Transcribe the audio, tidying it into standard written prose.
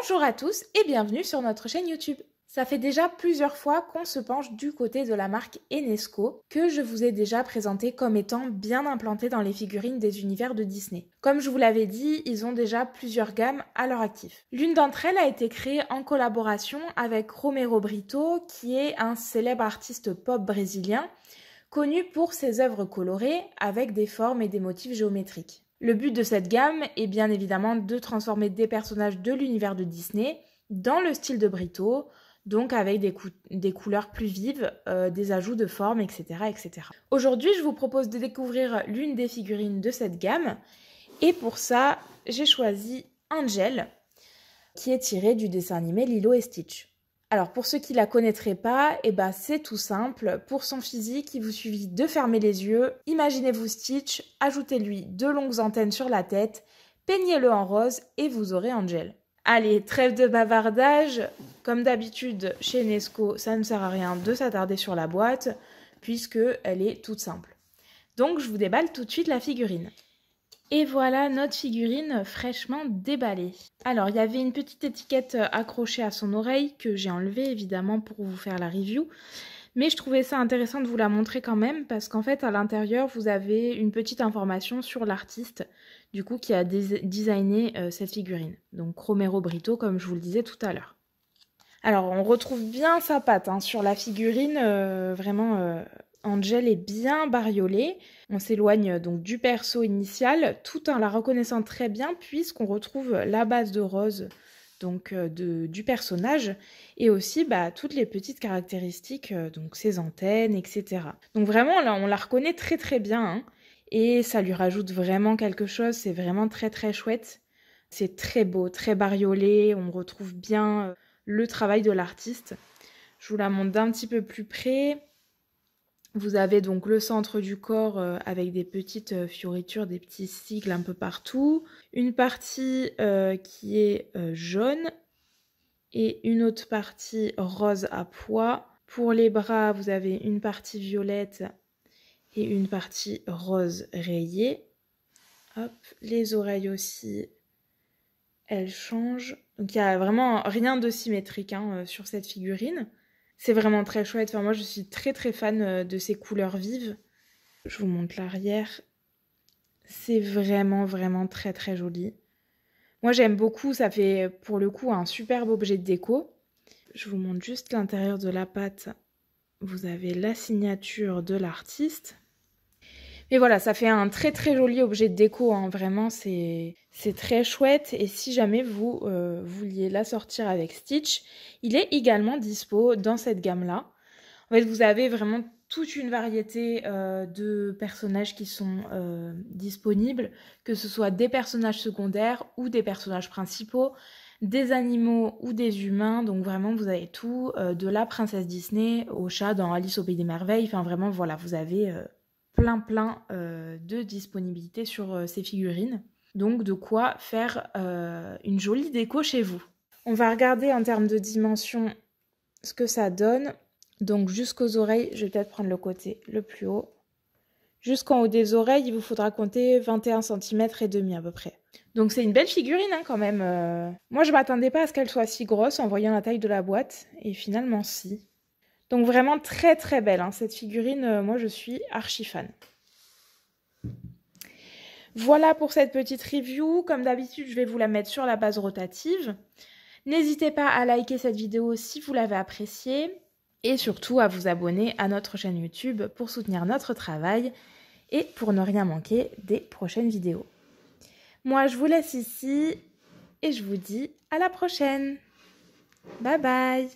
Bonjour à tous et bienvenue sur notre chaîne YouTube. Ça fait déjà plusieurs fois qu'on se penche du côté de la marque Enesco, que je vous ai déjà présenté comme étant bien implantée dans les figurines des univers de Disney. Comme je vous l'avais dit, ils ont déjà plusieurs gammes à leur actif. L'une d'entre elles a été créée en collaboration avec Romero Brito, qui est un célèbre artiste pop brésilien, connu pour ses œuvres colorées avec des formes et des motifs géométriques. Le but de cette gamme est bien évidemment de transformer des personnages de l'univers de Disney dans le style de Brito, donc avec des couleurs plus vives, des ajouts de formes, etc., etc. Aujourd'hui, je vous propose de découvrir l'une des figurines de cette gamme, et pour ça, j'ai choisi Angel, qui est tiré du dessin animé Lilo et Stitch. Alors pour ceux qui la connaîtraient pas, c'est tout simple. Pour son physique, il vous suffit de fermer les yeux, imaginez-vous Stitch, ajoutez-lui 2 longues antennes sur la tête, peignez-le en rose et vous aurez Angel. Allez, trêve de bavardage. Comme d'habitude chez Enesco, ça ne sert à rien de s'attarder sur la boîte puisque elle est toute simple. Donc je vous déballe tout de suite la figurine. Et voilà notre figurine fraîchement déballée. Alors, il y avait une petite étiquette accrochée à son oreille que j'ai enlevée évidemment pour vous faire la review. Mais je trouvais ça intéressant de vous la montrer quand même parce qu'en fait, à l'intérieur, vous avez une petite information sur l'artiste du coup qui a designé cette figurine. Donc, Romero Brito, comme je vous le disais tout à l'heure. Alors, on retrouve bien sa patte sur la figurine, vraiment... Angel est bien bariolée. On s'éloigne donc du perso initial tout en la reconnaissant très bien puisqu'on retrouve la base de rose donc du personnage et aussi toutes les petites caractéristiques, donc ses antennes, etc. Donc vraiment là, on la reconnaît très très bien et ça lui rajoute vraiment quelque chose. C'est vraiment très très chouette. C'est très beau, très bariolé. On retrouve bien le travail de l'artiste. Je vous la montre d'un petit peu plus près. Vous avez donc le centre du corps avec des petites fioritures, des petits cicles un peu partout. Une partie qui est jaune et une autre partie rose à pois. Pour les bras, vous avez une partie violette et une partie rose rayée. Hop, les oreilles aussi, elles changent. Donc il n'y a vraiment rien de symétrique sur cette figurine. C'est vraiment très chouette. Enfin, moi, je suis très très fan de ces couleurs vives. Je vous montre l'arrière. C'est vraiment vraiment très très joli. Moi, j'aime beaucoup. Ça fait pour le coup un superbe objet de déco. Je vous montre juste l'intérieur de la pâte. Vous avez la signature de l'artiste. Mais voilà, ça fait un très très joli objet de déco. Vraiment, c'est très chouette. Et si jamais vous vouliez la sortir avec Stitch, il est également dispo dans cette gamme-là. En fait, vous avez vraiment toute une variété de personnages qui sont disponibles, que ce soit des personnages secondaires ou des personnages principaux, des animaux ou des humains. Donc vraiment, vous avez tout, de la princesse Disney au chat dans Alice au Pays des Merveilles. Enfin vraiment, voilà, vous avez... plein de disponibilité sur ces figurines. Donc de quoi faire une jolie déco chez vous. On va regarder en termes de dimension ce que ça donne. Donc jusqu'aux oreilles, je vais peut-être prendre le côté le plus haut. Jusqu'en haut des oreilles, il vous faudra compter 21 cm et demi à peu près. Donc c'est une belle figurine quand même. Moi je m'attendais pas à ce qu'elle soit si grosse en voyant la taille de la boîte. Et finalement si. Donc vraiment très très belle, cette figurine, moi je suis archi fan. Voilà pour cette petite review. Comme d'habitude, je vais vous la mettre sur la base rotative. N'hésitez pas à liker cette vidéo si vous l'avez appréciée. Et surtout à vous abonner à notre chaîne YouTube pour soutenir notre travail et pour ne rien manquer des prochaines vidéos. Moi, je vous laisse ici et je vous dis à la prochaine. Bye bye!